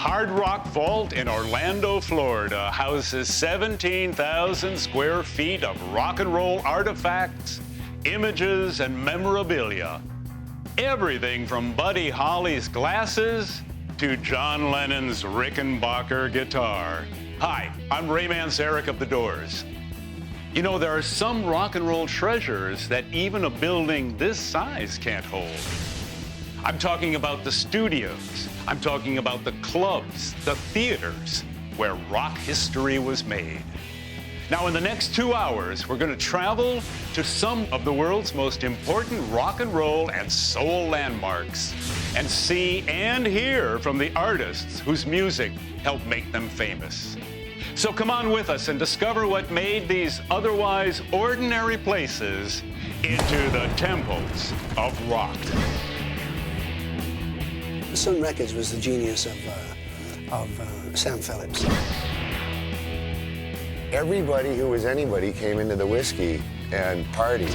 Hard Rock Vault in Orlando, Florida houses 17,000 square feet of rock and roll artifacts, images, and memorabilia. Everything from Buddy Holly's glasses to John Lennon's Rickenbacker guitar. Hi, I'm Ray Manzarek of the Doors. You know, there are some rock and roll treasures that even a building this size can't hold. I'm talking about the studios. I'm talking about the clubs, the theaters, where rock history was made. Now, in the next 2 hours, we're going to travel to some of the world's most important rock and roll and soul landmarks and see and hear from the artists whose music helped make them famous. So come on with us and discover what made these otherwise ordinary places into the temples of rock. Sun Records was the genius of Sam Phillips. Everybody who was anybody came into the whiskey and partied.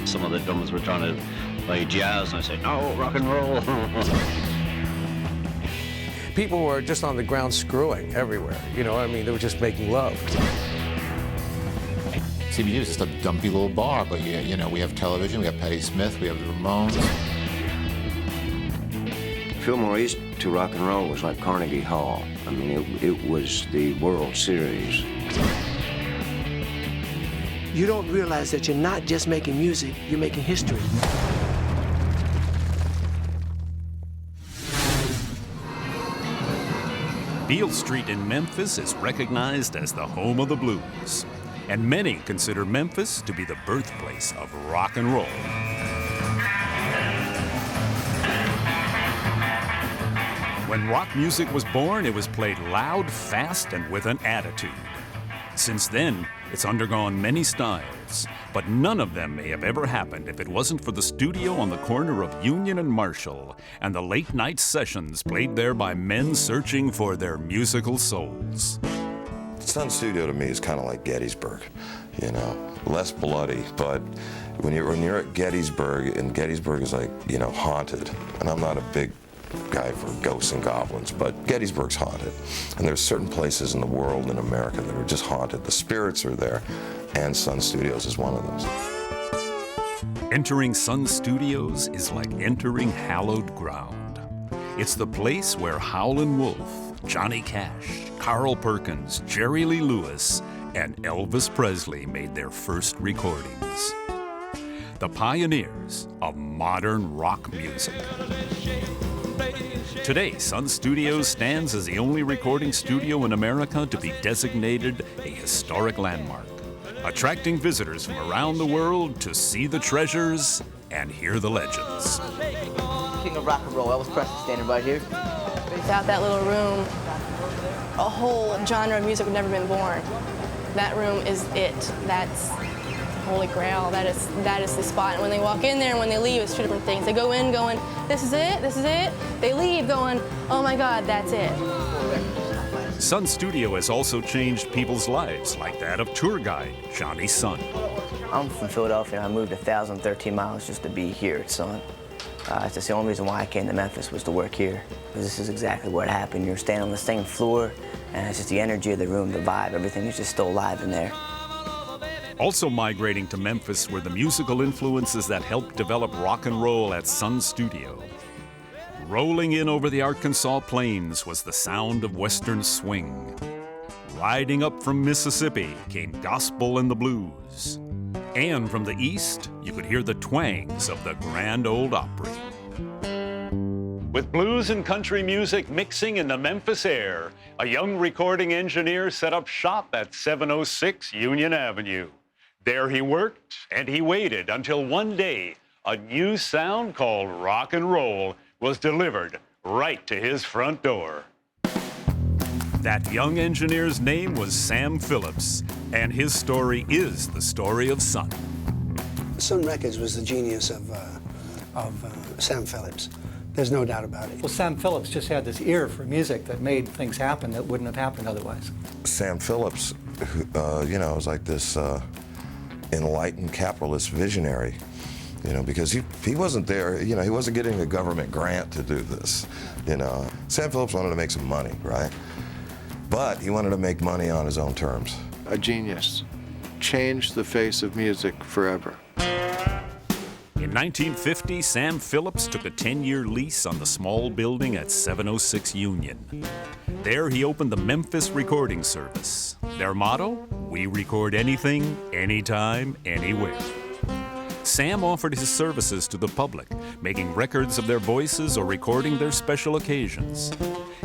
Some of the drummers were trying to play jazz, and I said, no, rock and roll. People were just on the ground screwing everywhere. You know, I mean, they were just making love. CBGBs is just a dumpy little bar, but you know, we have television, we have Patti Smith, we have the Ramones. Fillmore East to rock and roll was like Carnegie Hall. I mean, it was the World Series. You don't realize that you're not just making music, you're making history. Beale Street in Memphis is recognized as the home of the blues, and many consider Memphis to be the birthplace of rock and roll. When rock music was born, it was played loud, fast, and with an attitude. Since then, it's undergone many styles, but none of them may have ever happened if it wasn't for the studio on the corner of Union and Marshall and the late-night sessions played there by men searching for their musical souls. Sun Studio to me is kind of like Gettysburg, you know, less bloody, but when you're at Gettysburg, and Gettysburg is like, you know, haunted, and I'm not a big guy for ghosts and goblins, but Gettysburg's haunted. And there's certain places in the world, in America, that are just haunted. The spirits are there, and Sun Studios is one of those. Entering Sun Studios is like entering hallowed ground. It's the place where Howlin' Wolf, Johnny Cash, Carl Perkins, Jerry Lee Lewis, and Elvis Presley made their first recordings. The pioneers of modern rock music. Today, Sun Studios stands as the only recording studio in America to be designated a historic landmark, attracting visitors from around the world to see the treasures and hear the legends. King of rock and roll, Elvis Presley standing right here. Without that little room, a whole genre of music would never been born. That room is it. That's Holy Grail. That is the spot. And when they walk in there and when they leave, it's two different things. They go in going, this is it, this is it. They leave going, oh my God, that's it. Sun Studio has also changed people's lives, like that of tour guide Johnny Sun. I'm from Philadelphia. I moved 1,013 miles just to be here at Sun. It's just the only reason why I came to Memphis was to work here. Because this is exactly where it happened. You're standing on the same floor, and it's just the energy of the room, the vibe, everything is just still alive in there. Also migrating to Memphis were the musical influences that helped develop rock and roll at Sun Studio. Rolling in over the Arkansas plains was the sound of Western swing. Riding up from Mississippi came gospel and the blues. And from the east, you could hear the twangs of the Grand Ole Opry. With blues and country music mixing in the Memphis air, a young recording engineer set up shop at 706 Union Avenue. There he worked and he waited until one day a new sound called rock and roll was delivered right to his front door. That young engineer's name was Sam Phillips, and his story is the story of Sun. Sun Records was the genius of Sam Phillips. There's no doubt about it. Well, Sam Phillips just had this ear for music that made things happen that wouldn't have happened otherwise. Sam Phillips, you know, was like this enlightened capitalist visionary. You know, because he wasn't there, you know, he wasn't getting a government grant to do this, you know. Sam Phillips wanted to make some money, right? But he wanted to make money on his own terms. A genius. Changed the face of music forever. In 1950, Sam Phillips took a 10-year lease on the small building at 706 Union. There he opened the Memphis Recording Service. Their motto, we record anything, anytime, anywhere. Sam offered his services to the public, making records of their voices or recording their special occasions.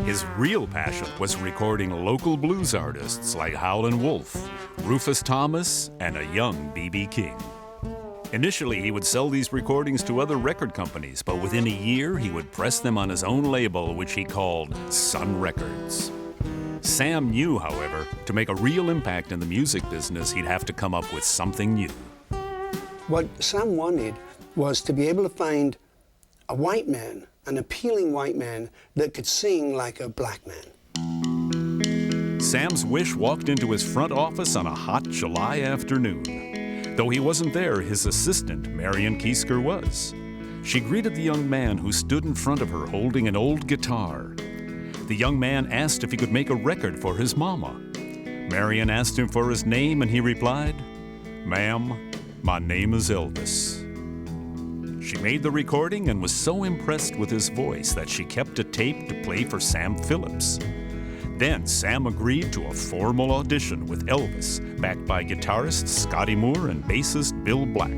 His real passion was recording local blues artists like Howlin' Wolf, Rufus Thomas, and a young B.B. King. Initially, he would sell these recordings to other record companies, but within a year, he would press them on his own label, which he called Sun Records. Sam knew, however, to make a real impact in the music business, he'd have to come up with something new. What Sam wanted was to be able to find a white man, an appealing white man that could sing like a black man. Sam's wish walked into his front office on a hot July afternoon. Though he wasn't there, his assistant, Marion Kiesker, was. She greeted the young man who stood in front of her holding an old guitar. The young man asked if he could make a record for his mama. Marion asked him for his name, and he replied, "Ma'am, my name is Elvis." She made the recording and was so impressed with his voice that she kept a tape to play for Sam Phillips. Then Sam agreed to a formal audition with Elvis, backed by guitarist Scotty Moore and bassist Bill Black.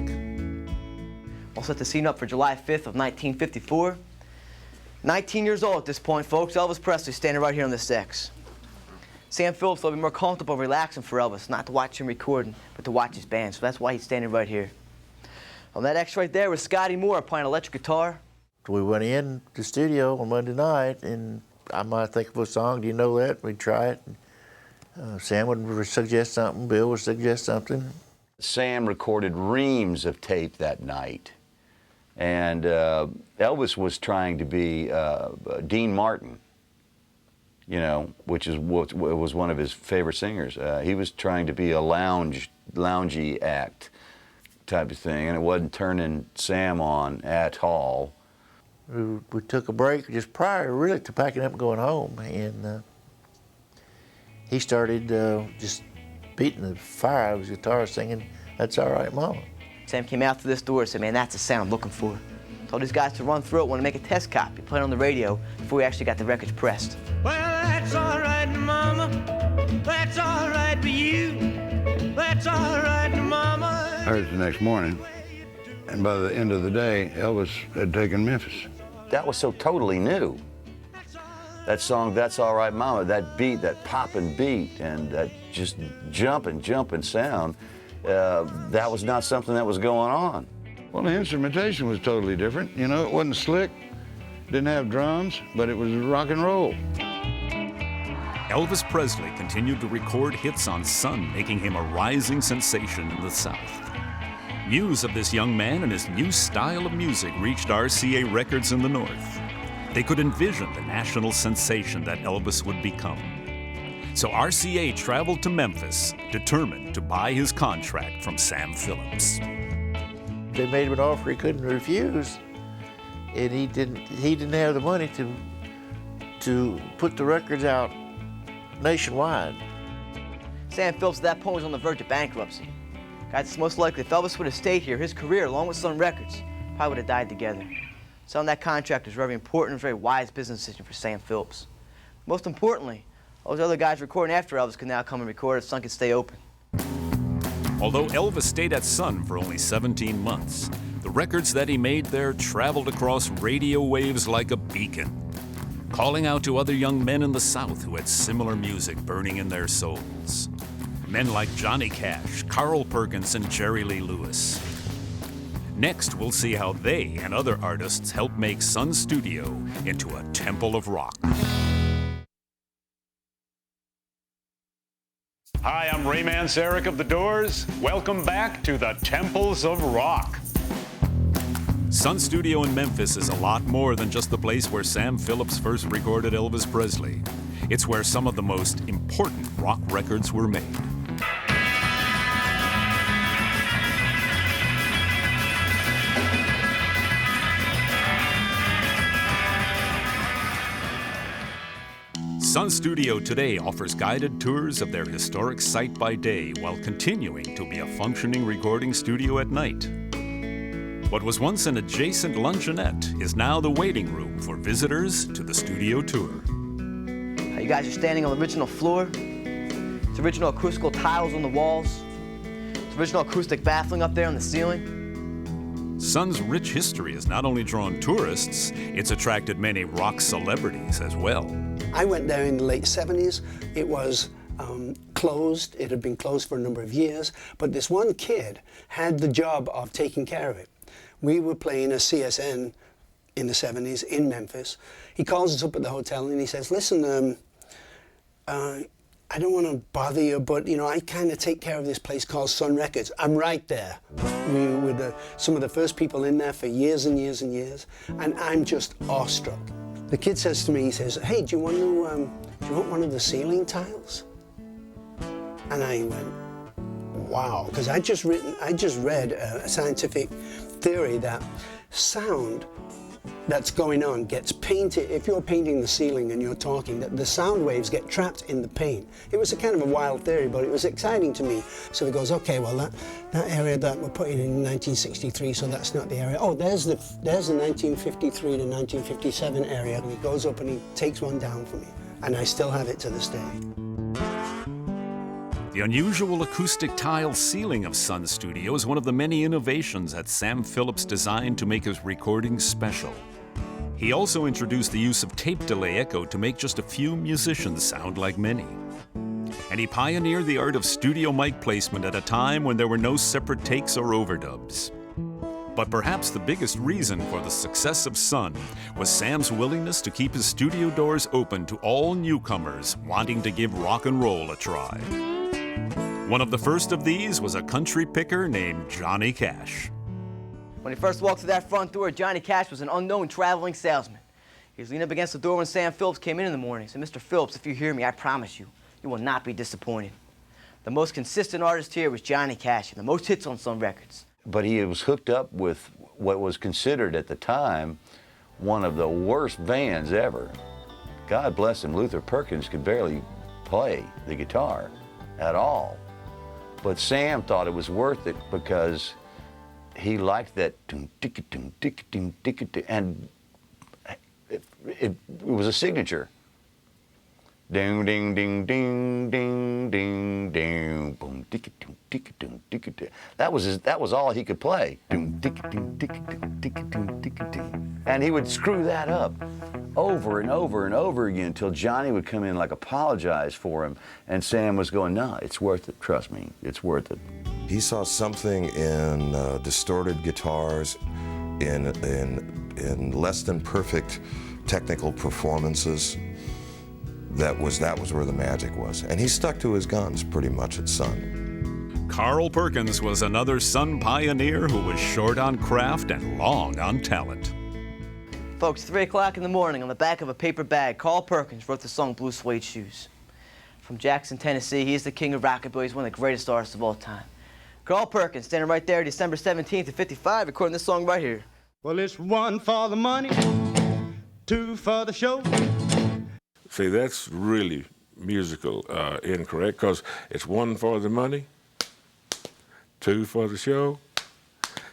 I'll set the scene up for July 5th of 1954. 19 years old at this point, folks. Elvis Presley standing right here on the steps. Sam Phillips will be more comfortable and relaxing for Elvis, not to watch him recording, but to watch his band, so that's why he's standing right here. On that X right there was Scotty Moore playing electric guitar. We went in the studio on Monday night, and I might think of a song, do you know that? We'd try it. Sam would suggest something, Bill would suggest something. Sam recorded reams of tape that night, and Elvis was trying to be Dean Martin, you know, which was one of his favorite singers. He was trying to be a loungy act type of thing, and it wasn't turning Sam on at all. We took a break just prior, really, to packing up and going home, and he started just beating the fire out of his guitar, singing "That's All Right, Mama." Sam came out through this door and said, "Man, that's the sound I'm looking for." Told these guys to run through it, want to make a test copy, play it on the radio before we actually got the records pressed. Well, that's all right, Mama. That's all right for you. That's all right, Mama. I heard it the next morning, and by the end of the day, Elvis had taken Memphis. That was so totally new. That song, "That's All Right, Mama," that beat, that popping beat, and that just jumping sound, that was not something that was going on. Well, the instrumentation was totally different. You know, it wasn't slick, didn't have drums, but it was rock and roll. Elvis Presley continued to record hits on Sun, making him a rising sensation in the South. News of this young man and his new style of music reached RCA Records in the North. They could envision the national sensation that Elvis would become. So RCA traveled to Memphis, determined to buy his contract from Sam Phillips. They made him an offer he couldn't refuse, and he didn't have the money to put the records out nationwide. Sam Phillips at that point was on the verge of bankruptcy. Guys, it's most likely if Elvis would have stayed here, his career, along with Sun Records, probably would have died together. Selling that contract was a very important and very wise business decision for Sam Phillips. Most importantly, all those other guys recording after Elvis could now come and record if Sun could stay open. Although Elvis stayed at Sun for only 17 months, the records that he made there traveled across radio waves like a beacon, calling out to other young men in the South who had similar music burning in their souls. Men like Johnny Cash, Carl Perkins, and Jerry Lee Lewis. Next, we'll see how they and other artists helped make Sun Studio into a temple of rock. Hi, I'm Ray Manzarek of the Doors. Welcome back to the Temples of Rock. Sun Studio in Memphis is a lot more than just the place where Sam Phillips first recorded Elvis Presley. It's where some of the most important rock records were made. Sun Studio today offers guided tours of their historic site by day while continuing to be a functioning recording studio at night. What was once an adjacent luncheonette is now the waiting room for visitors to the studio tour. You guys are standing on the original floor. It's original acoustical tiles on the walls. It's original acoustic baffling up there on the ceiling. Sun's rich history has not only drawn tourists, it's attracted many rock celebrities as well. I went there in the late 70s. It was closed. It had been closed for a number of years, but this one kid had the job of taking care of it. We were playing a CSN in the 70s in Memphis. He calls us up at the hotel and he says, listen, I don't want to bother you, but you know, I kind of take care of this place called Sun Records. I'm right there. We were some of the first people in there for years and years and years, and I'm just awestruck. The kid says to me, he says, hey, do you want one of the ceiling tiles? And I went, wow, because I just read a scientific theory that sound that's going on gets painted. If you're painting the ceiling and you're talking, that the sound waves get trapped in the paint. It was a kind of a wild theory, but it was exciting to me. So he goes, okay, well that area that we're putting in 1963, so that's not the area. Oh, there's the 1953 to 1957 area. And he goes up and he takes one down for me, and I still have it to this day. The unusual acoustic tile ceiling of Sun Studio is one of the many innovations that Sam Phillips designed to make his recordings special. He also introduced the use of tape delay echo to make just a few musicians sound like many. And he pioneered the art of studio mic placement at a time when there were no separate takes or overdubs. But perhaps the biggest reason for the success of Sun was Sam's willingness to keep his studio doors open to all newcomers wanting to give rock and roll a try. One of the first of these was a country picker named Johnny Cash. When he first walked through that front door, Johnny Cash was an unknown traveling salesman. He was leaning up against the door when Sam Phillips came in the morning. He said, Mr. Phillips, if you hear me, I promise you, you will not be disappointed. The most consistent artist here was Johnny Cash, and the most hits on Sun Records. But he was hooked up with what was considered at the time one of the worst bands ever. God bless him, Luther Perkins could barely play the guitar at all. But Sam thought it was worth it because he liked that and it was a signature. Ding ding ding ding ding ding ding boom tick ding tick ding tick ding. That was all he could play. Ding tick ding tick ding tick ding tick ding. And he would screw that up over and over and over again until Johnny would come in like apologize for him, and Sam was going, no, it's worth it, trust me, it's worth it. He saw something in distorted guitars, in less than perfect technical performances. That was where the magic was. And he stuck to his guns pretty much at Sun. Carl Perkins was another Sun pioneer who was short on craft and long on talent. Folks, 3 o'clock in the morning, on the back of a paper bag, Carl Perkins wrote the song Blue Suede Shoes. From Jackson, Tennessee, he is the king of rockabilly. He's one of the greatest artists of all time. Carl Perkins, standing right there, December 17th of '55, recording this song right here. Well, it's 1 for the money, 2 for the show. See, that's really musical incorrect, because it's 1 for the money, 2 for the show.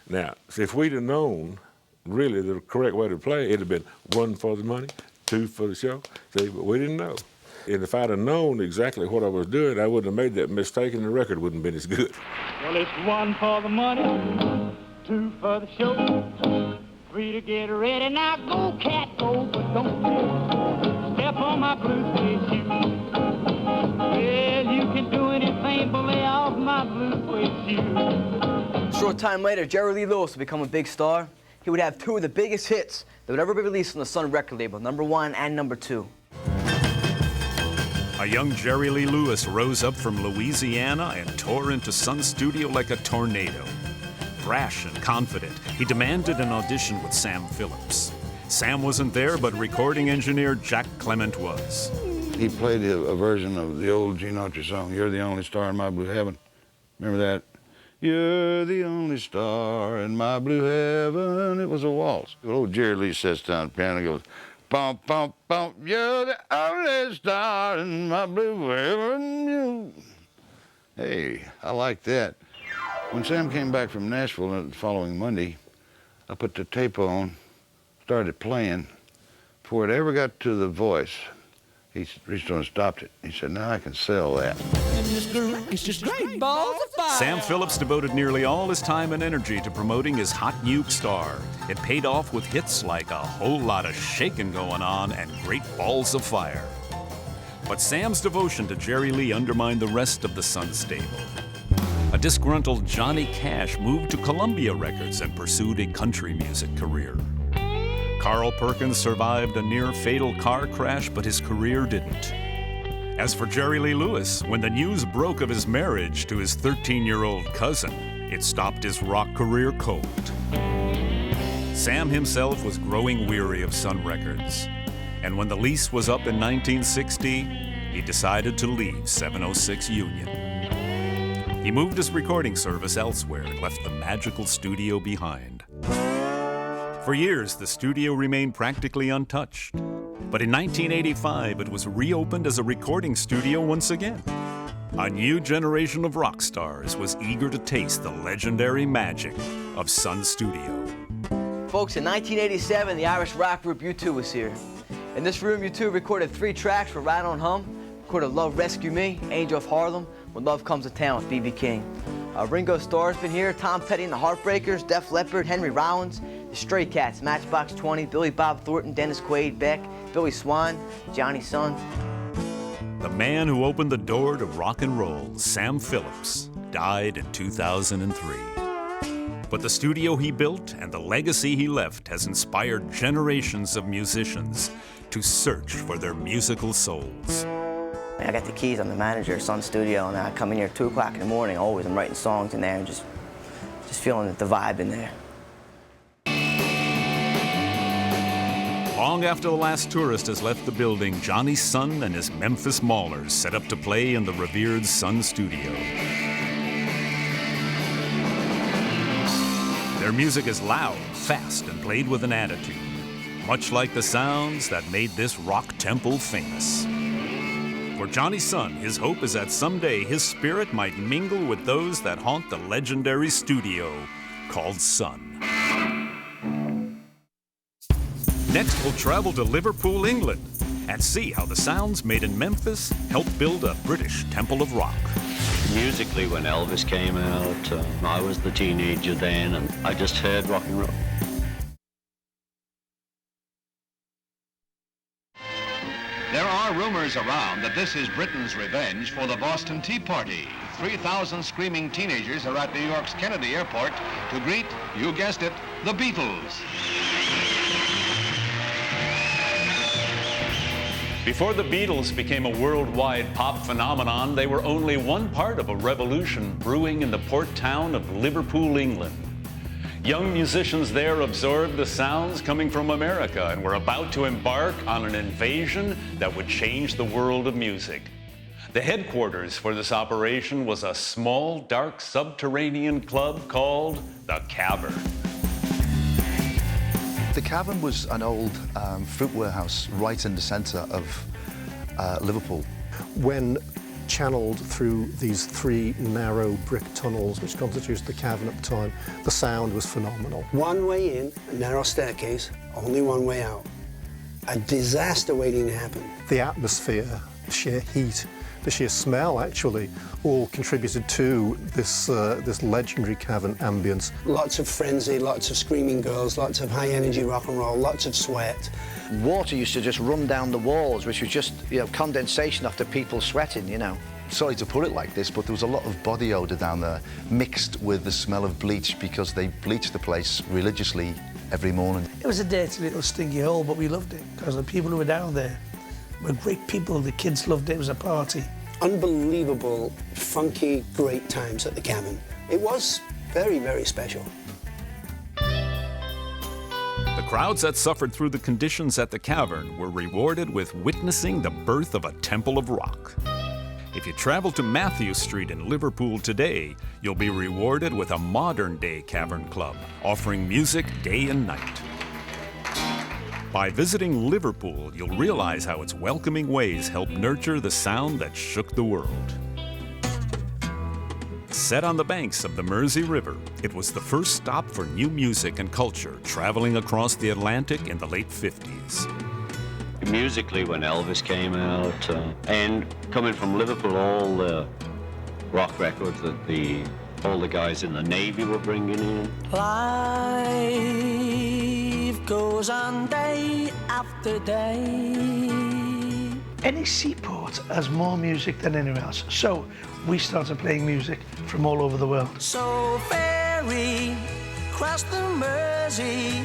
Now, see, if we'd have known really the correct way to play, it'd have been 1 for the money, 2 for the show. See, but we didn't know. And if I'd have known exactly what I was doing, I wouldn't have made that mistake, and the record wouldn't have been as good. Well, it's 1 for the money, 2 for the show, 3 to get ready. Now go, cat, go, but don't you step on my blue suede shoe. Well, you can do anything but lay off my blue suede shoe. A short time later, Jerry Lee Lewis would become a big star. He would have 2 of the biggest hits that would ever be released on the Sun record label, #1 and #2. A young Jerry Lee Lewis rose up from Louisiana and tore into Sun Studio like a tornado. Brash and confident, he demanded an audition with Sam Phillips. Sam wasn't there, but recording engineer Jack Clement was. He played a version of the old Gene Autry song, You're the Only Star in My Blue Heaven. Remember that? You're the only star in my blue heaven. It was a waltz. Old Jerry Lee sits down at the piano and goes, Bump, bump, bump, you're the only star in my blue heaven. Hey, I like that. When Sam came back from Nashville the following Monday, I put the tape on, started playing. Before it ever got to the voice, he reached on and stopped it. He said, now I can sell that. It's just great balls of fire. Sam Phillips devoted nearly all his time and energy to promoting his hot new star. It paid off with hits like A Whole Lot of Shakin' Going On and Great Balls of Fire. But Sam's devotion to Jerry Lee undermined the rest of the Sun stable. A disgruntled Johnny Cash moved to Columbia Records and pursued a country music career. Carl Perkins survived a near-fatal car crash, but his career didn't. As for Jerry Lee Lewis, when the news broke of his marriage to his 13-year-old cousin, it stopped his rock career cold. Sam himself was growing weary of Sun Records, and when the lease was up in 1960, he decided to leave 706 Union. He moved his recording service elsewhere and left the magical studio behind. For years, the studio remained practically untouched. But in 1985, it was reopened as a recording studio once again. A new generation of rock stars was eager to taste the legendary magic of Sun Studio. Folks, in 1987, the Irish rock group U2 was here. In this room, U2 recorded 3 tracks for Ride On Hum, recorded Love Rescue Me, Angel of Harlem, When Love Comes to Town with B.B. King. Ringo Starr's been here, Tom Petty and the Heartbreakers, Def Leppard, Henry Rollins, the Stray Cats, Matchbox 20, Billy Bob Thornton, Dennis Quaid, Beck, Billy Swan, Johnny Sun. The man who opened the door to rock and roll, Sam Phillips, died in 2003. But the studio he built and the legacy he left has inspired generations of musicians to search for their musical souls. I got the keys, I'm the manager of Sun Studio, and I come in here at 2 o'clock in the morning, always. I'm writing songs in there and just feeling the vibe in there. Long after the last tourist has left the building, Johnny Sun and his Memphis Maulers set up to play in the revered Sun Studio. Their music is loud, fast, and played with an attitude, much like the sounds that made this rock temple famous. For Johnny Sun, his hope is that someday his spirit might mingle with those that haunt the legendary studio called Sun. Next, we'll travel to Liverpool, England, and see how the sounds made in Memphis helped build a British temple of rock. Musically, when Elvis came out, I was the teenager then, and I just heard rock and roll. There are rumors around that this is Britain's revenge for the Boston Tea Party. 3,000 screaming teenagers are at New York's Kennedy Airport to greet, you guessed it, the Beatles. Before the Beatles became a worldwide pop phenomenon, they were only one part of a revolution brewing in the port town of Liverpool, England. Young musicians there absorbed the sounds coming from America and were about to embark on an invasion that would change the world of music. The headquarters for this operation was a small, dark, subterranean club called the Cavern. The Cavern was an old fruit warehouse right in the centre of Liverpool. When channeled through these 3 narrow brick tunnels which constitutes the Cavern at the time, the sound was phenomenal. One way in, a narrow staircase, only one way out. A disaster waiting to happen. The atmosphere, the sheer heat, the sheer smell actually, all contributed to this legendary Cavern ambience. Lots of frenzy, lots of screaming girls, lots of high energy rock and roll, lots of sweat. Water used to just run down the walls, which was just, condensation after people sweating, Sorry to put it like this, but there was a lot of body odour down there, mixed with the smell of bleach, because they bleached the place religiously every morning. It was a dirty little stinky hole, but we loved it, because the people who were down there were great people. The kids loved it. It was a party. Unbelievable, funky, great times at the Cavern. It was very, very special. The crowds that suffered through the conditions at the Cavern were rewarded with witnessing the birth of a temple of rock. If you travel to Matthew Street in Liverpool today, you'll be rewarded with a modern-day Cavern Club, offering music day and night. By visiting Liverpool, you'll realize how its welcoming ways helped nurture the sound that shook the world. Set on the banks of the Mersey River, it was the first stop for new music and culture traveling across the Atlantic in the late 50s. Musically, when Elvis came out, and coming from Liverpool, all the rock records that all the guys in the Navy were bringing in. Life goes on day after day. Any seaport has more music than anywhere else. So we started playing music from all over the world. So ferry, cross the Mersey,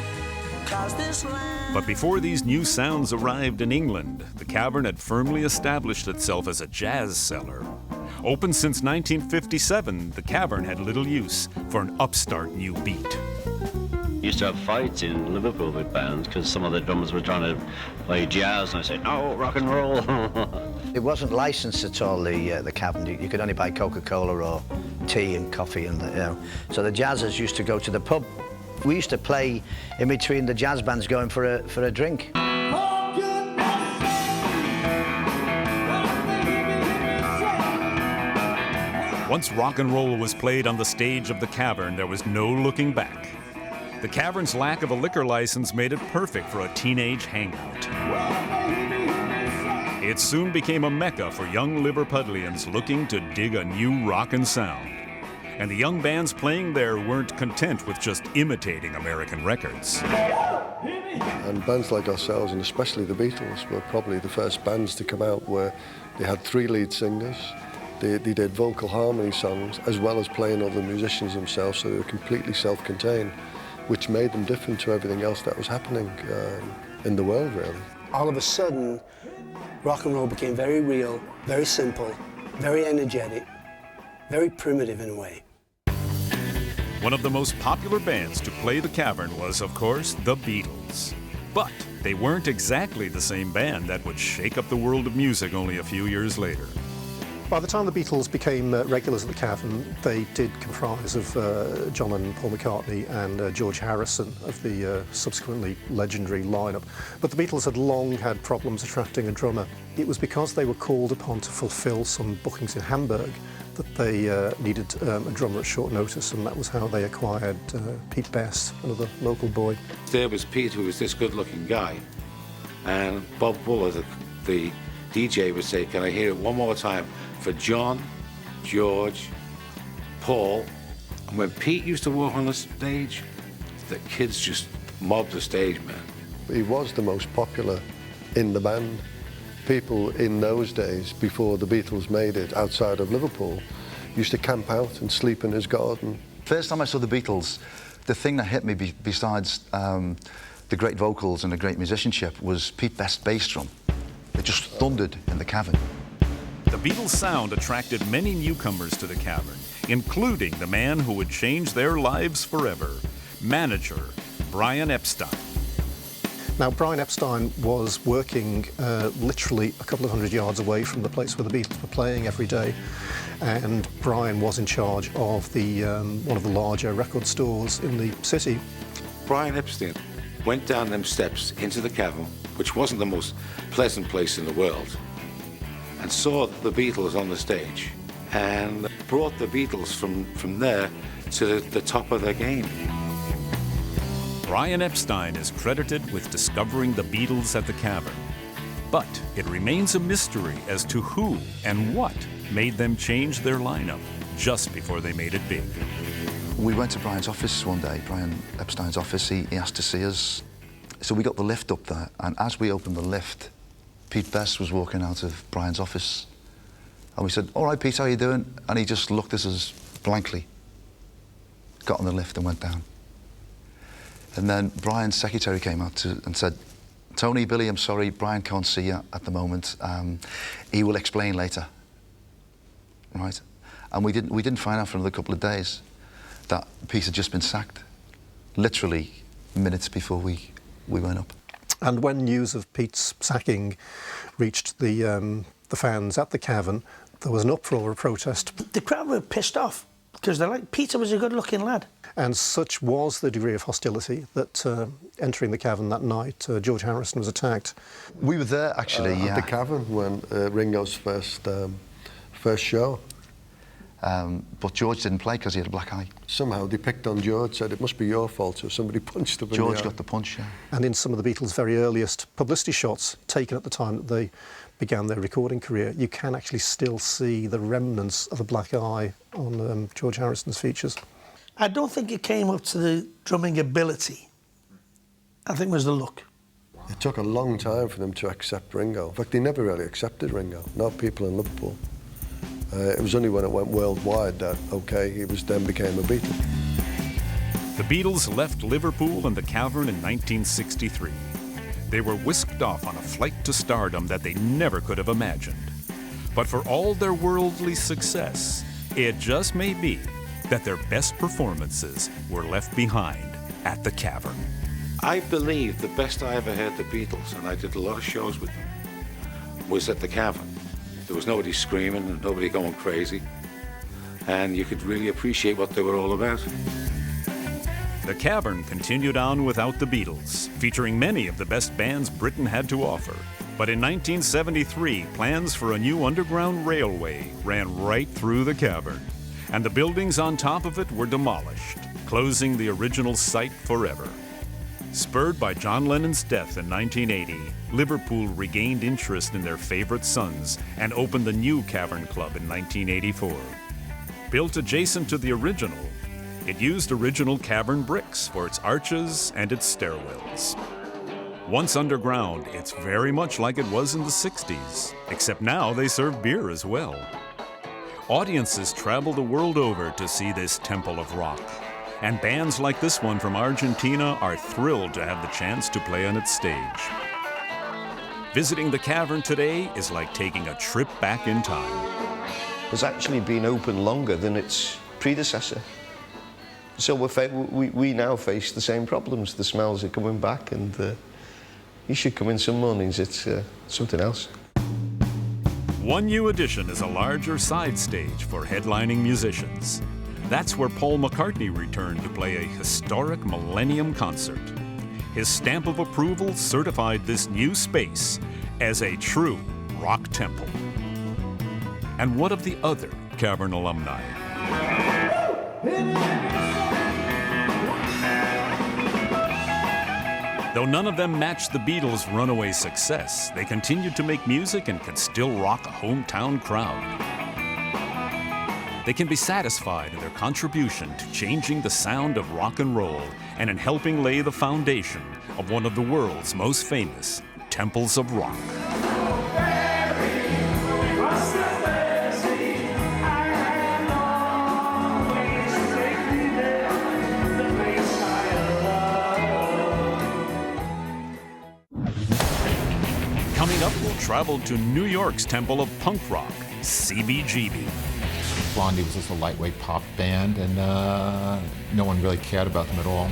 'cause this land... But before these new sounds arrived in England, the Cavern had firmly established itself as a jazz cellar. Open since 1957, the Cavern had little use for an upstart new beat. Used to have fights in Liverpool with bands because some of the drummers were trying to play jazz, and I said, no, rock and roll. It wasn't licensed at all, the Cavern. You could only buy Coca-Cola or tea and coffee, and so the jazzers used to go to the pub. We used to play in between the jazz bands going for a drink. Once rock and roll was played on the stage of the Cavern, there was no looking back. The Cavern's lack of a liquor license made it perfect for a teenage hangout. It soon became a mecca for young Liverpudlians looking to dig a new rockin' sound. And the young bands playing there weren't content with just imitating American records. And bands like ourselves, and especially the Beatles, were probably the first bands to come out where they had 3 lead singers. They did vocal harmony songs, as well as playing all the musicians themselves, so they were completely self-contained, which made them different to everything else that was happening in the world, really. All of a sudden, rock and roll became very real, very simple, very energetic, very primitive in a way. One of the most popular bands to play the Cavern was, of course, the Beatles. But they weren't exactly the same band that would shake up the world of music only a few years later. By the time the Beatles became regulars at the Cavern, they did comprise of John and Paul McCartney and George Harrison of the subsequently legendary lineup. But the Beatles had long had problems attracting a drummer. It was because they were called upon to fulfill some bookings in Hamburg that they needed a drummer at short notice, and that was how they acquired Pete Best, another local boy. There was Pete, who was this good-looking guy, and Bob Buller, the DJ, would say, "Can I hear it one more time for John, George, Paul?" And when Pete used to walk on the stage, the kids just mobbed the stage, man. He was the most popular in the band. People in those days, before the Beatles made it outside of Liverpool, used to camp out and sleep in his garden. First time I saw the Beatles, the thing that hit me besides the great vocals and the great musicianship was Pete Best's bass drum. It just thundered in the Cavern. The Beatles' sound attracted many newcomers to the Cavern, including the man who would change their lives forever, manager Brian Epstein. Now, Brian Epstein was working literally a couple of hundred yards away from the place where the Beatles were playing every day, and Brian was in charge of the one of the larger record stores in the city. Brian Epstein went down them steps into the Cavern, which wasn't the most pleasant place in the world, and saw the Beatles on the stage, and brought the Beatles from there to the top of their game. Brian Epstein is credited with discovering the Beatles at the Cavern. But it remains a mystery as to who and what made them change their lineup just before they made it big. We went to Brian's office one day, Brian Epstein's office. He asked to see us. So we got the lift up there, and as we opened the lift, Pete Best was walking out of Brian's office. And we said, "All right, Pete, how you doing?" And he just looked at us blankly, got on the lift and went down. And then Brian's secretary came out and said, "Tony, Billy, I'm sorry, Brian can't see you at the moment. He will explain later." Right? And we didn't find out for another couple of days that Pete had just been sacked, literally minutes before we went up. And when news of Pete's sacking reached the fans at the Cavern, there was an uproar of protest. The crowd were pissed off. because they're like, Peter was a good-looking lad. And such was the degree of hostility that entering the Cavern that night, George Harrison was attacked. We were there, actually, at the Cavern when Ringo's first show. But George didn't play because he had a black eye. Somehow they picked on George, said it must be your fault, so somebody punched him in the eye. George got the punch, yeah. And in some of the Beatles' very earliest publicity shots taken at the time that they began their recording career, you can actually still see the remnants of a black eye on George Harrison's features. I don't think it came up to the drumming ability. I think it was the look. It took a long time for them to accept Ringo. In fact, they never really accepted Ringo, not people in Liverpool. It was only when it went worldwide that, okay, he then became a Beatle. The Beatles left Liverpool and the Cavern in 1963. They were whisked off on a flight to stardom that they never could have imagined. But for all their worldly success, it just may be that their best performances were left behind at the Cavern. I believe the best I ever heard the Beatles, and I did a lot of shows with them, was at the Cavern. There was nobody screaming and nobody going crazy, and you could really appreciate what they were all about. The Cavern continued on without the Beatles, featuring many of the best bands Britain had to offer. But in 1973, plans for a new underground railway ran right through the Cavern, and the buildings on top of it were demolished, closing the original site forever. Spurred by John Lennon's death in 1980, Liverpool regained interest in their favorite sons and opened the new Cavern Club in 1984. Built adjacent to the original, it used original Cavern bricks for its arches and its stairwells. Once underground, it's very much like it was in the 60s, except now they serve beer as well. Audiences travel the world over to see this temple of rock, and bands like this one from Argentina are thrilled to have the chance to play on its stage. Visiting the Cavern today is like taking a trip back in time. It's actually been open longer than its predecessor. So we now face the same problems. The smells are coming back, and you should come in some mornings. It's something else. One new addition is a larger side stage for headlining musicians. That's where Paul McCartney returned to play a historic Millennium concert. His stamp of approval certified this new space as a true rock temple. And what of the other Cavern alumni? Though none of them matched the Beatles' runaway success, they continued to make music and could still rock a hometown crowd. They can be satisfied in their contribution to changing the sound of rock and roll and in helping lay the foundation of one of the world's most famous temples of rock. Coming up, we'll travel to New York's temple of punk rock, CBGB. Blondie was just a lightweight pop band, and no one really cared about them at all.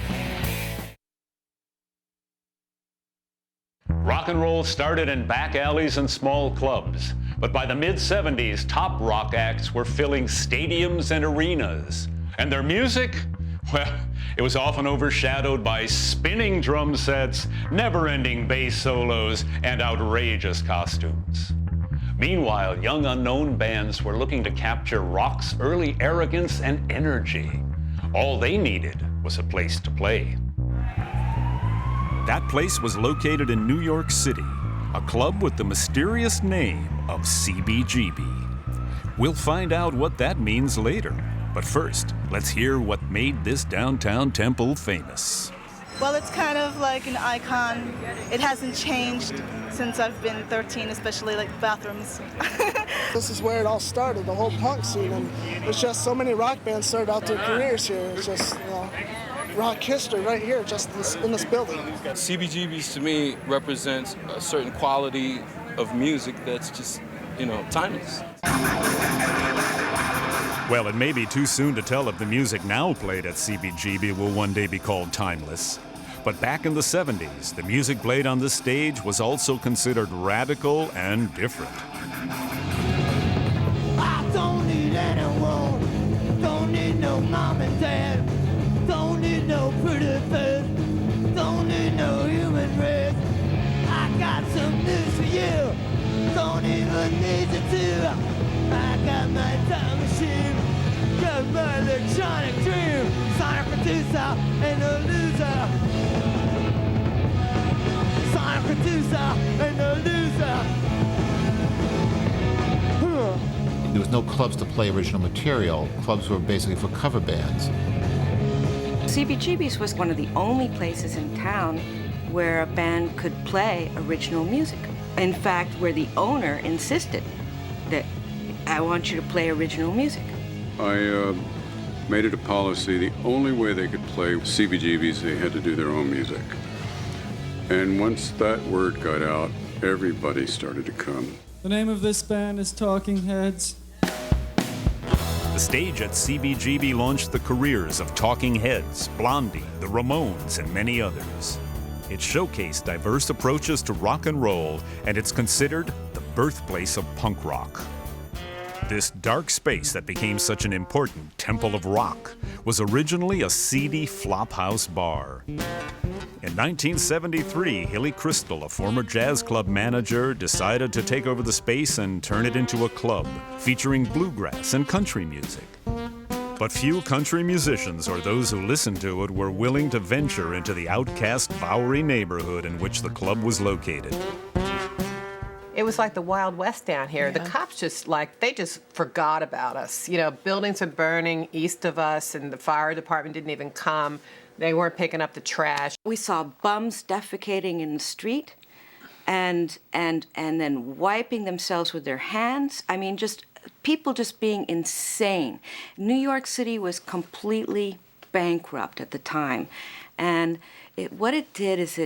Rock and roll started in back alleys and small clubs, but by the mid-70s, top rock acts were filling stadiums and arenas. And their music? Well, it was often overshadowed by spinning drum sets, never-ending bass solos, and outrageous costumes. Meanwhile, young unknown bands were looking to capture rock's early arrogance and energy. All they needed was a place to play. That place was located in New York City, a club with the mysterious name of CBGB. We'll find out what that means later. But first, let's hear what made this downtown temple famous. Well, it's kind of like an icon. It hasn't changed since I've been 13, especially like bathrooms. This is where it all started, the whole punk scene, and it's just so many rock bands started out their careers here. It's just, you know, rock history right here, just in this building. CBGBs to me represents a certain quality of music that's just, you know, timeless. Well, it may be too soon to tell if the music now played at CBGB will one day be called timeless. But back in the 70s, the music played on this stage was also considered radical and different. I don't need anyone, don't need dead. Don't need no pretty face. Don't need no human race. I got some news for you. Don't even need you to. I got my time machine. Got my electronic dream. Sonic producer and a loser. Sonic producer and a loser. There was no clubs to play original material. Clubs were basically for cover bands. CBGBs was one of the only places in town where a band could play original music. In fact, where the owner insisted that, I want you to play original music. I made it a policy, the only way they could play CBGBs, they had to do their own music. And once that word got out, everybody started to come. The name of this band is Talking Heads. The stage at CBGB launched the careers of Talking Heads, Blondie, the Ramones, and many others. It showcased diverse approaches to rock and roll, and it's considered the birthplace of punk rock. This dark space that became such an important temple of rock was originally a seedy flophouse bar. In 1973, Hilly Crystal, a former jazz club manager, decided to take over the space and turn it into a club, featuring bluegrass and country music. But few country musicians or those who listened to it were willing to venture into the outcast Bowery neighborhood in which the club was located. It was like the Wild West down here. Yeah. The cops they just forgot about us. You know, buildings were burning east of us and the fire department didn't even come. They weren't picking up the trash. We saw bums defecating in the street and then wiping themselves with their hands. I mean, just people just being insane. New York City was completely bankrupt at the time. And what it did is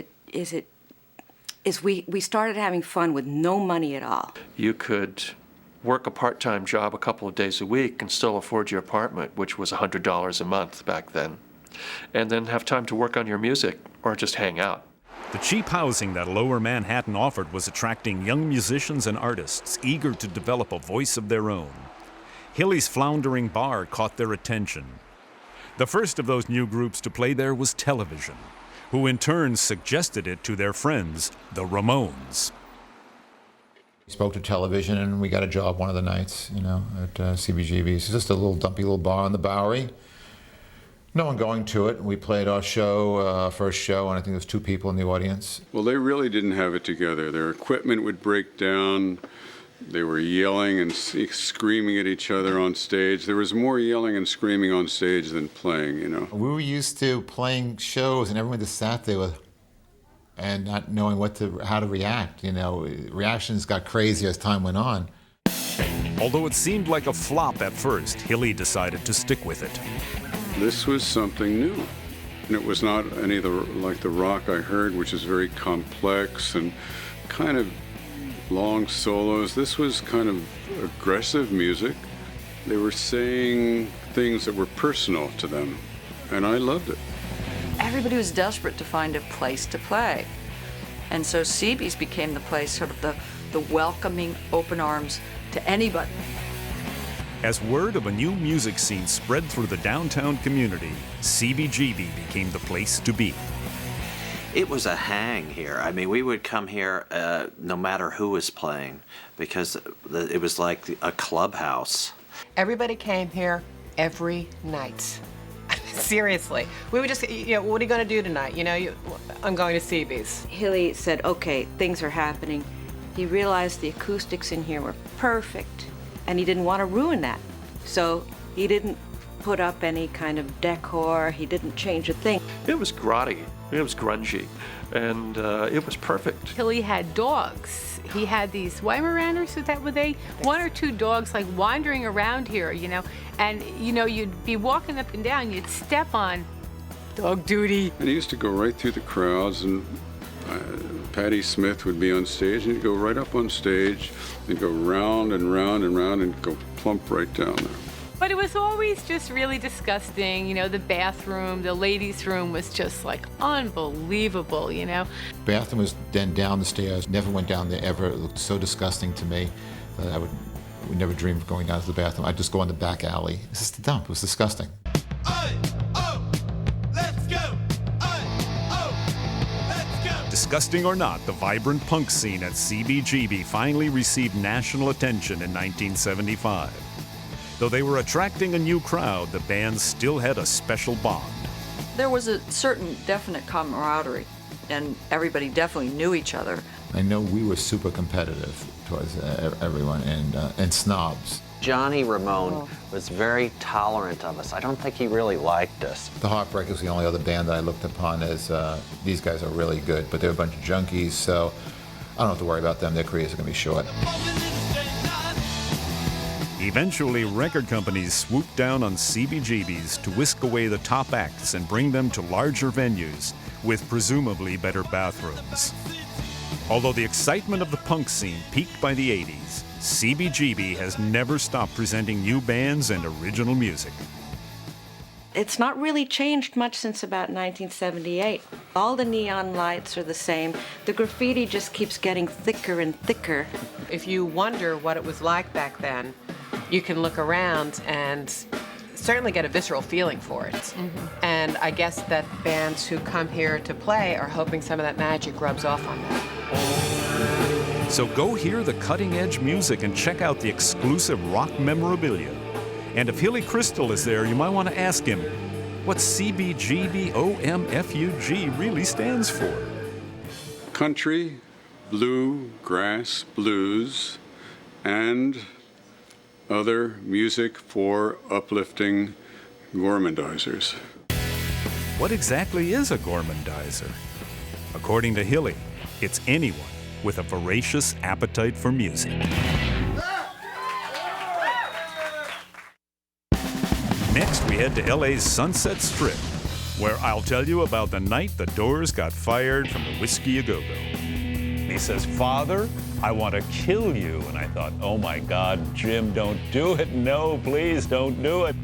we started having fun with no money at all. You could work a part-time job a couple of days a week and still afford your apartment, which was $100 a month back then, and then have time to work on your music or just hang out. The cheap housing that Lower Manhattan offered was attracting young musicians and artists eager to develop a voice of their own. Hilly's floundering bar caught their attention. The first of those new groups to play there was Television, who in turn suggested it to their friends, the Ramones. We spoke to Television and we got a job one of the nights, at CBGBs. It's just a little dumpy little bar on the Bowery. No one going to it. We played our show, first show, and I think there was 2 people in the audience. Well, they really didn't have it together. Their equipment would break down. They were yelling and screaming at each other on stage. There was more yelling and screaming on stage than playing, We were used to playing shows and everyone just sat there and not knowing how to react, Reactions got crazy as time went on. Although it seemed like a flop at first, Hilly decided to stick with it. This was something new. And it was not any of like the rock I heard, which is very complex and kind of long solos. This was kind of aggressive music. They were saying things that were personal to them, and I loved it. Everybody was desperate to find a place to play. And so CB's became the place, sort of the welcoming open arms to anybody. As word of a new music scene spread through the downtown community, CBGB became the place to be. It was a hang here. I mean, we would come here no matter who was playing because it was like a clubhouse. Everybody came here every night. Seriously. We would just, what are you going to do tonight? I'm going to CB's. Hilly said, okay, things are happening. He realized the acoustics in here were perfect, and he didn't want to ruin that. So he didn't put up any kind of decor. He didn't change a thing. It was grotty. It was grungy. And it was perfect. Hilly had dogs. He had these Weimaraners, is that what they? 1 or 2 dogs like wandering around here, And, you'd be walking up and down, you'd step on dog duty. And he used to go right through the crowds, and Patti Smith would be on stage, and he'd go right up on stage, and go round and round and round, and go plump right down there. But it was always just really disgusting, the bathroom, the ladies' room was just like unbelievable, Bathroom was then down the stairs, never went down there ever. It looked so disgusting to me that I would never dream of going down to the bathroom. I'd just go in the back alley. It's just a dump. It was disgusting. Hey! Disgusting or not, the vibrant punk scene at CBGB finally received national attention in 1975. Though they were attracting a new crowd, the band still had a special bond. There was a certain definite camaraderie, and everybody definitely knew each other. I know we were super competitive towards everyone and snobs. Johnny Ramone was very tolerant of us. I don't think he really liked us. The Heartbreakers was the only other band that I looked upon as these guys are really good, but they're a bunch of junkies, so I don't have to worry about them. Their careers are going to be short. Eventually, record companies swooped down on CBGBs to whisk away the top acts and bring them to larger venues with presumably better bathrooms. Although the excitement of the punk scene peaked by the 80s, CBGB has never stopped presenting new bands and original music. It's not really changed much since about 1978. All the neon lights are the same. The graffiti just keeps getting thicker and thicker. If you wonder what it was like back then, you can look around and certainly get a visceral feeling for it. Mm-hmm. And I guess that bands who come here to play are hoping some of that magic rubs off on them. So go hear the cutting-edge music and check out the exclusive rock memorabilia. And if Hilly Crystal is there, you might want to ask him what CBGB OMFUG really stands for. Country, bluegrass, blues, and other music for uplifting gourmandizers. What exactly is a gourmandizer? According to Hilly, it's anyone with a voracious appetite for music. Next, we head to LA's Sunset Strip, where I'll tell you about the night the Doors got fired from the Whisky A Go Go. He says, "Father, I want to kill you." And I thought, oh my God, Jim, don't do it. No, please don't do it.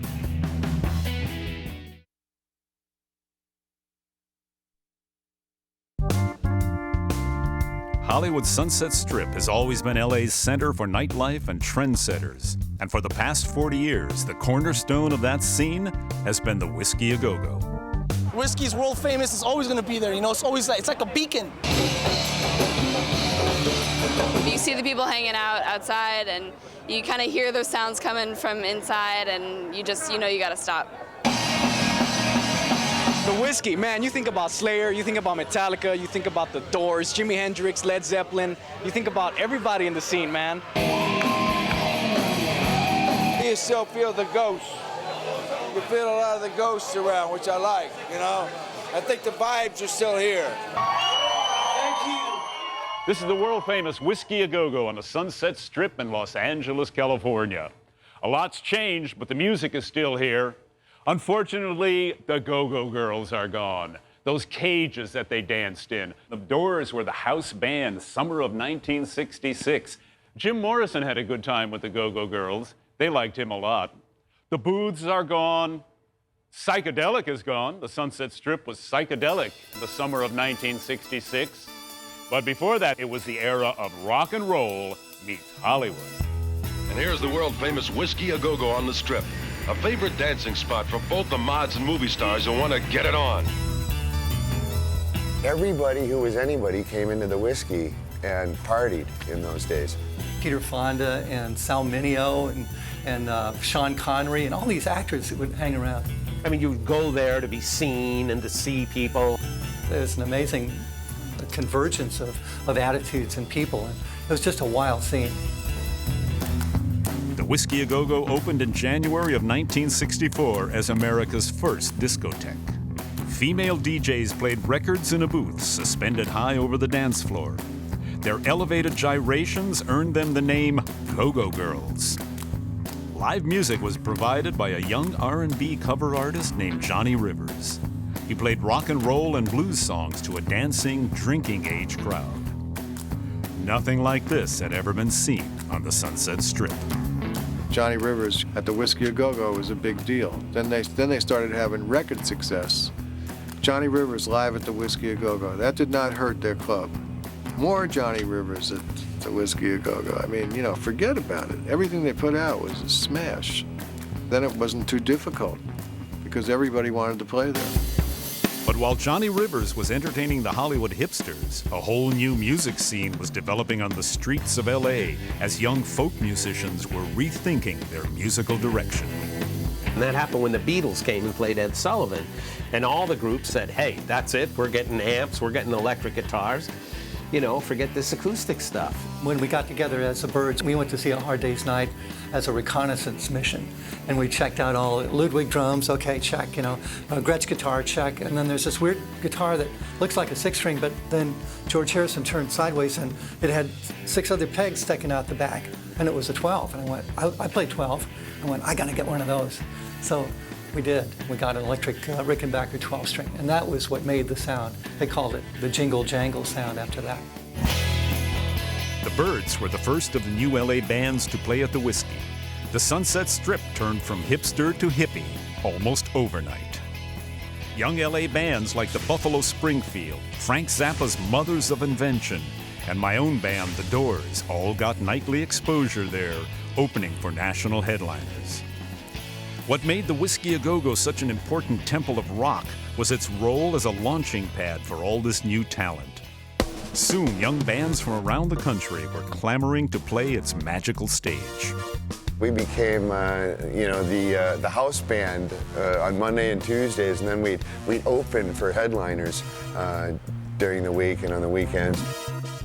Hollywood's Sunset Strip has always been LA's center for nightlife and trendsetters. And for the past 40 years, the cornerstone of that scene has been the Whisky A Go Go. Whiskey's world famous. It's always going to be there. You know, it's always like, it's like a beacon. You see the people hanging out outside, and you kind of hear those sounds coming from inside, and you just, you know, you got to stop. The whiskey, man, you think about Slayer, you think about Metallica, you think about the Doors, Jimi Hendrix, Led Zeppelin, you think about everybody in the scene, man. You still feel the ghosts. You feel a lot of the ghosts around, which I like, you know. I think the vibes are still here. Thank you. This is the world-famous Whisky A Go Go on the Sunset Strip in Los Angeles, California. A lot's changed, but the music is still here. Unfortunately, the Go-Go Girls are gone. Those cages that they danced in. The Doors were the house band, summer of 1966. Jim Morrison had a good time with the Go-Go Girls. They liked him a lot. The Booths are gone. Psychedelic is gone. The Sunset Strip was psychedelic in the summer of 1966. But before that, it was the era of rock and roll meets Hollywood. And here's the world-famous Whisky A Go Go on the Strip. A favorite dancing spot for both the mods and movie stars who want to get it on. Everybody who was anybody came into the Whisky and partied in those days. Peter Fonda and Sal Mineo and Sean Connery and all these actors that would hang around. I mean, you would go there to be seen and to see people. There's an amazing convergence of attitudes and people. And it was just a wild scene. The Whisky A Go Go opened in January of 1964 as America's first discotheque. Female DJs played records in a booth suspended high over the dance floor. Their elevated gyrations earned them the name Go-Go Girls. Live music was provided by a young R&B cover artist named Johnny Rivers. He played rock and roll and blues songs to a dancing, drinking-age crowd. Nothing like this had ever been seen on the Sunset Strip. Johnny Rivers at the Whisky A Go Go was a big deal. Then they started having record success. Johnny Rivers live at the Whisky A Go Go. That did not hurt their club. More Johnny Rivers at the Whisky A Go Go. I mean, you know, forget about it. Everything they put out was a smash. Then it wasn't too difficult because everybody wanted to play there. But while Johnny Rivers was entertaining the Hollywood hipsters, a whole new music scene was developing on the streets of LA as young folk musicians were rethinking their musical direction. And that happened when the Beatles came and played Ed Sullivan. And all the groups said, hey, that's it, we're getting amps, we're getting electric guitars. You know, forget this acoustic stuff. When we got together as the Byrds, we went to see A Hard Day's Night as a reconnaissance mission. And we checked out all Ludwig drums, okay, check, you know, Gretsch guitar, check. And then there's this weird guitar that looks like a 6-string, but then George Harrison turned sideways and it had 6 other pegs sticking out the back. And it was a 12. And I went, I played 12. I went, I gotta get one of those. So we did. We got an electric Rickenbacker 12-string, and that was what made the sound. They called it the jingle jangle sound after that. The Byrds were the first of the new LA bands to play at the Whisky. The Sunset Strip turned from hipster to hippie almost overnight. Young LA bands like the Buffalo Springfield, Frank Zappa's Mothers of Invention, and my own band, The Doors, all got nightly exposure there, opening for national headliners. What made the Whisky A Go Go such an important temple of rock was its role as a launching pad for all this new talent. Soon, young bands from around the country were clamoring to play its magical stage. We became, you know, the house band on Monday and Tuesdays, and then we'd open for headliners during the week and on the weekends.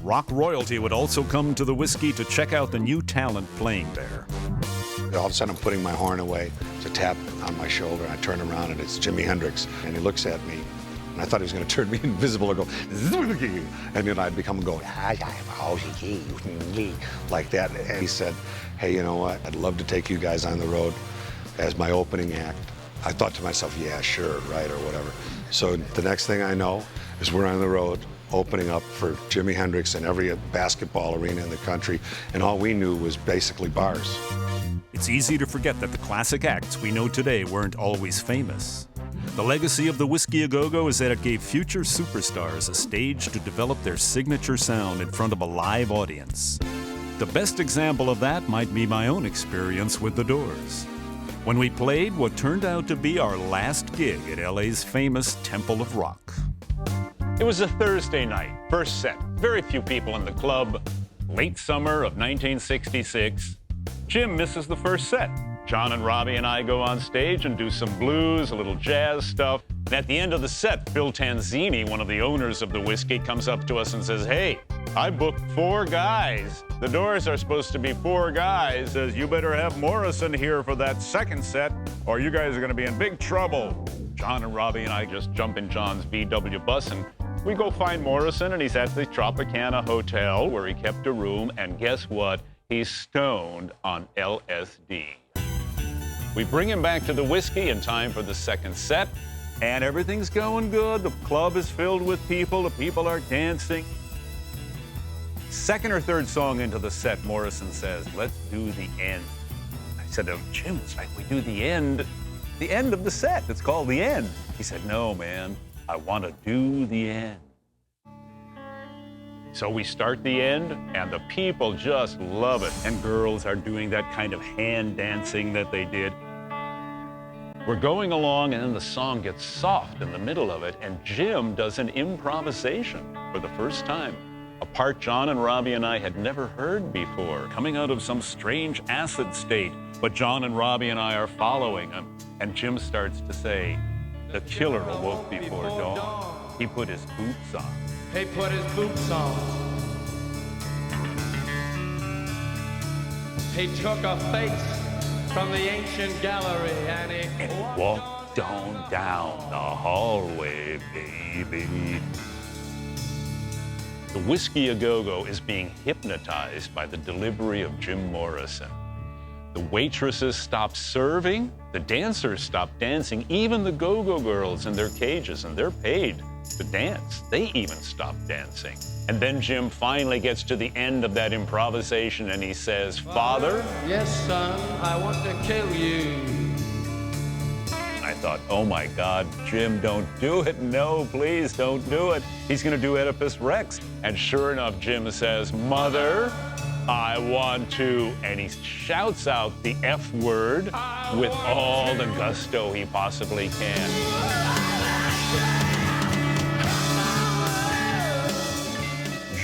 Rock royalty would also come to the Whisky to check out the new talent playing there. All of a sudden, I'm putting my horn away. It's a tap on my shoulder. I turn around, and it's Jimi Hendrix. And he looks at me, and I thought he was going to turn me invisible or go, and then I'd become going, like that. And he said, hey, you know what? I'd love to take you guys on the road as my opening act. I thought to myself, yeah, sure, right, or whatever. So the next thing I know is we're on the road, opening up for Jimi Hendrix in every basketball arena in the country, and all we knew was basically bars. It's easy to forget that the classic acts we know today weren't always famous. The legacy of the Whisky A Go Go is that it gave future superstars a stage to develop their signature sound in front of a live audience. The best example of that might be my own experience with the Doors, when we played what turned out to be our last gig at LA's famous Temple of Rock. It was a Thursday night, first set. Very few people in the club. Late summer of 1966. Jim misses the first set. John and Robbie and I go on stage and do some blues, a little jazz stuff. And at the end of the set, Phil Tanzini, one of the owners of the Whisky, comes up to us and says, hey, I booked 4 guys. The Doors are supposed to be 4 guys. Says, you better have Morrison here for that second set, or you guys are going to be in big trouble. John and Robbie and I just jump in John's VW bus and we go find Morrison, and he's at the Tropicana Hotel where he kept a room, and guess what? He's stoned on LSD. We bring him back to the Whisky in time for the second set, and everything's going good. The club is filled with people. The people are dancing. Second or third song into the set, Morrison says, let's do the end. I said, oh, Jim, it's like we do the end of the set. It's called the end. He said, no, man, I want to do the end. So we start the end, and the people just love it. And girls are doing that kind of hand dancing that they did. We're going along, and then the song gets soft in the middle of it, and Jim does an improvisation for the first time. A part John and Robbie and I had never heard before, coming out of some strange acid state. But John and Robbie and I are following him, and Jim starts to say, the killer awoke before dawn. He put his boots on. He put his boots on. He took a face from the ancient gallery and he walked on down the hallway, baby. The Whisky A Go Go is being hypnotized by the delivery of Jim Morrison. The waitresses stop serving, the dancers stop dancing, even the go-go girls in their cages, and they're paid to dance. They even stop dancing. And then Jim finally gets to the end of that improvisation and he says, Father? Yes, son, I want to kill you. I thought, oh my God, Jim, don't do it. No, please don't do it. He's gonna do Oedipus Rex. And sure enough, Jim says, Mother, I want to, and he shouts out the F word with all the gusto he possibly can.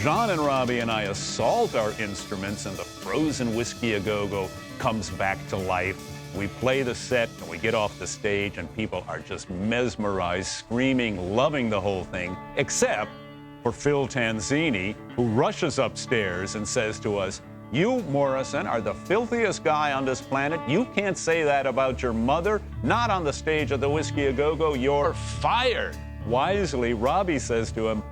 John and Robbie and I assault our instruments and the frozen Whisky A Go Go comes back to life. We play the set and we get off the stage and people are just mesmerized, screaming, loving the whole thing, except for Phil Tanzini, who rushes upstairs and says to us, "You, Morrison, are the filthiest guy on this planet. You can't say that about your mother. Not on the stage of the Whisky A Go Go. You're fired." Wisely, Robbie says to him,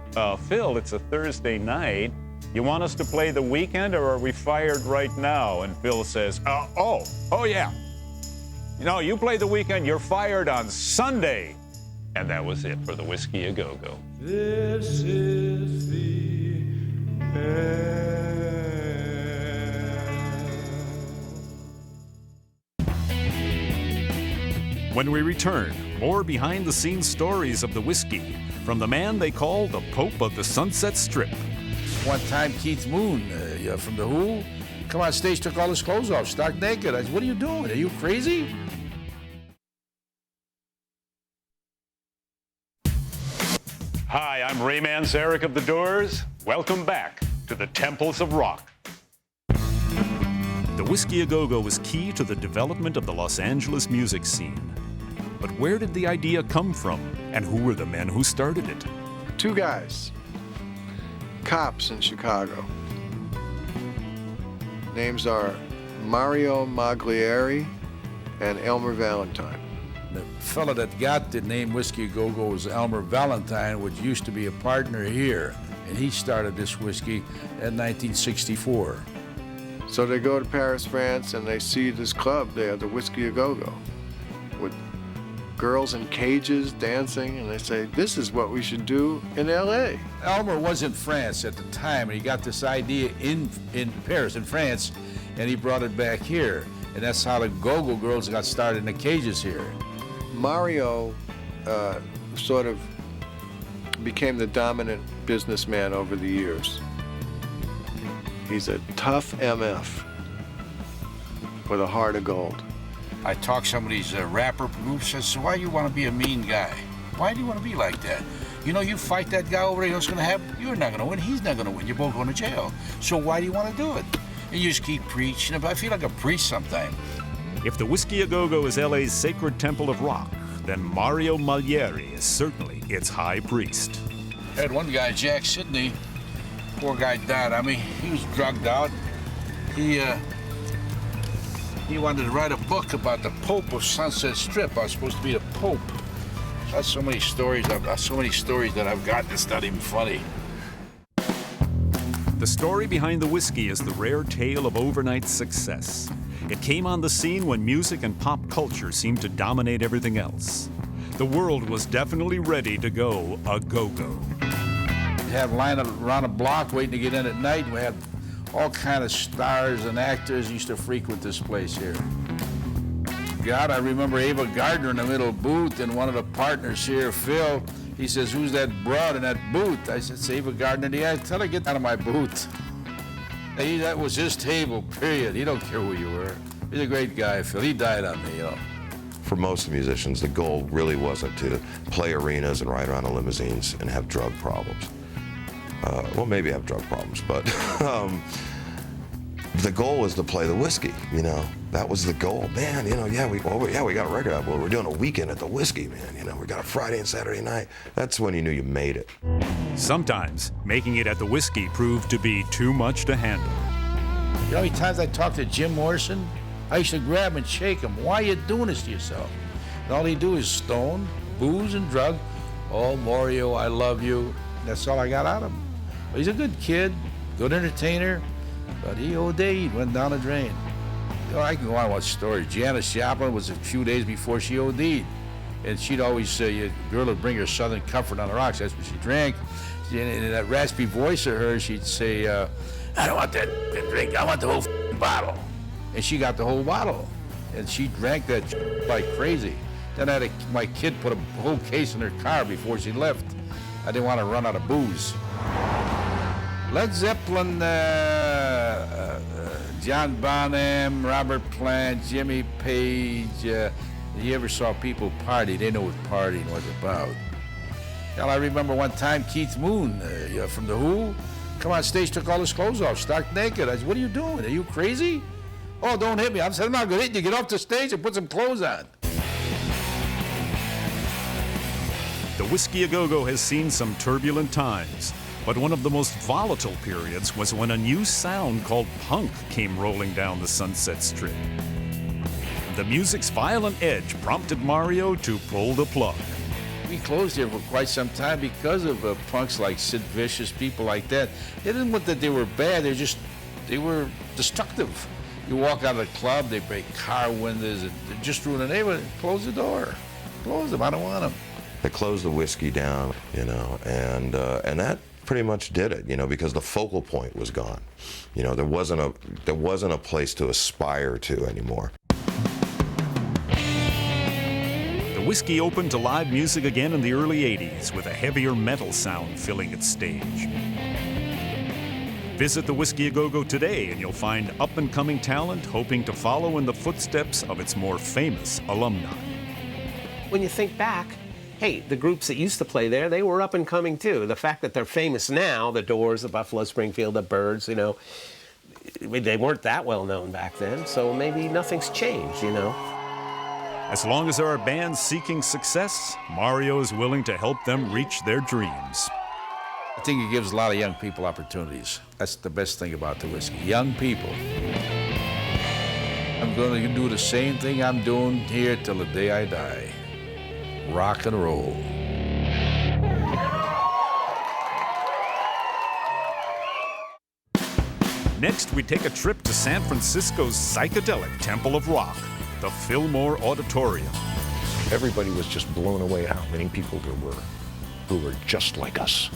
"Phil, it's a Thursday night. You want us to play the weekend or are we fired right now?" And Phil says, oh yeah. You know, you play the weekend, you're fired on Sunday. And that was it for the Whisky A Go Go. This is the When we return, more behind-the-scenes stories of the whiskey from the man they call the Pope of the Sunset Strip. One time, Keith Moon from The Who, come on stage, took all his clothes off, stark naked. I said, "What are you doing? Are you crazy?" Hi, I'm Ray Manzarek of the Doors. Welcome back to the Temples of Rock. The Whisky A Go Go was key to the development of the Los Angeles music scene. But where did the idea come from, and who were the men who started it? Two guys, cops in Chicago. Names are Mario Maglieri and Elmer Valentine. The fella that got the name Whisky A Go Go was Elmer Valentine, which used to be a partner here, and he started this whiskey in 1964. So they go to Paris, France, and they see this club there, the Whisky A Go Go, with girls in cages dancing, and they say, "This is what we should do in L.A." Elmer was in France at the time, and he got this idea in Paris, in France, and he brought it back here. And that's how the Go-Go girls got started in the cages here. Mario sort of became the dominant businessman over the years. He's a tough MF with a heart of gold. I talk some of these rapper groups, I said, "Why do you want to be a mean guy? Why do you want to be like that? You know, you fight that guy over there, you know what's going to happen? You're not going to win, he's not going to win. You're both going to jail. So why do you want to do it?" And you just keep preaching. I feel like a priest sometimes. If the Whisky A Go Go is LA's sacred temple of rock, then Mario Maglieri is certainly its high priest. I had one guy, Jack Sidney, poor guy died. I mean, he was drugged out. He wanted to write a book about the Pope of Sunset Strip. I was supposed to be the Pope. That's so many stories. So many stories that I've got that's not even funny. The story behind the whiskey is the rare tale of overnight success. It came on the scene when music and pop culture seemed to dominate everything else. The world was definitely ready to go a go-go. We had a line around a block waiting to get in at night. We had all kind of stars and actors used to frequent this place here. God, I remember Ava Gardner in the middle booth, and one of the partners here, Phil, he says, "Who's that broad in that booth?" I said, "It's Ava Gardner." Yeah, tell her to get out of my booth. That was his table, period. He don't care who you were. He's a great guy, Phil. He died on me, you know. For most musicians, the goal really wasn't to play arenas and ride around in limousines and have drug problems. Well, maybe have drug problems, but the goal was to play the whiskey, you know. That was the goal. Man, you know, we got a record out. Well, we're doing a weekend at the whiskey, man. You know, we got a Friday and Saturday night. That's when you knew you made it. Sometimes making it at the whiskey proved to be too much to handle. You know how many times I talked to Jim Morrison? I used to grab him and shake him. "Why are you doing this to yourself?" And all he'd do is stone, booze, and drug. "Oh, Mario, I love you." That's all I got out of him. But he's a good kid, good entertainer, but he OD'd, went down the drain. You know, I can go on with stories. Janis Joplin was a few days before she OD'd. And she'd always say, a girl would bring her Southern Comfort on the rocks. That's what she drank. And in that raspy voice of hers, she'd say, "I don't want that drink. I want the whole bottle." And she got the whole bottle. And she drank that like crazy. Then I had my kid put a whole case in her car before she left. I didn't want to run out of booze. Led Zeppelin, John Bonham, Robert Plant, Jimmy Page. You ever saw people party, they know what partying was about. Hell, I remember one time Keith Moon from The Who, come on stage, took all his clothes off, stark naked. I said, what are you doing? Are you crazy? Oh, don't hit me. I said, I'm not going to hit you. Get off the stage and put some clothes on. The Whisky A Go Go has seen some turbulent times, but one of the most volatile periods was when a new sound called punk came rolling down the Sunset Strip. The music's violent edge prompted Mario to pull the plug. We closed here for quite some time because of punks like Sid Vicious, people like that. It isn't that they were bad, they were destructive. You walk out of the club, they break car windows, and they just ruin the neighborhood. Close the door. Close them, I don't want them. They closed the Whiskey down, you know, and that pretty much did it, you know, because the focal point was gone. You know, there wasn't a place to aspire to anymore. The Whiskey opened to live music again in the early 80s with a heavier metal sound filling its stage. Visit the Whisky A Go Go today and you'll find up-and-coming talent hoping to follow in the footsteps of its more famous alumni. When you think back, hey, the groups that used to play there, they were up and coming too. The fact that they're famous now, the Doors, the Buffalo Springfield, the Byrds, you know, they weren't that well known back then, so maybe nothing's changed, you know. As long as there are bands seeking success, Mario is willing to help them reach their dreams. I think it gives a lot of young people opportunities. That's the best thing about the Whiskey. Young people. I'm going to do the same thing I'm doing here till the day I die. Rock and roll. Next, we take a trip to San Francisco's psychedelic temple of rock, the Fillmore Auditorium. Everybody was just blown away how many people there were who were just like us.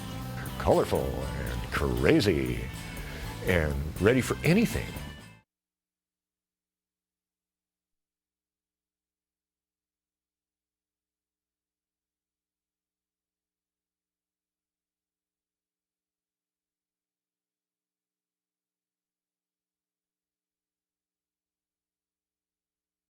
Colorful and crazy and ready for anything.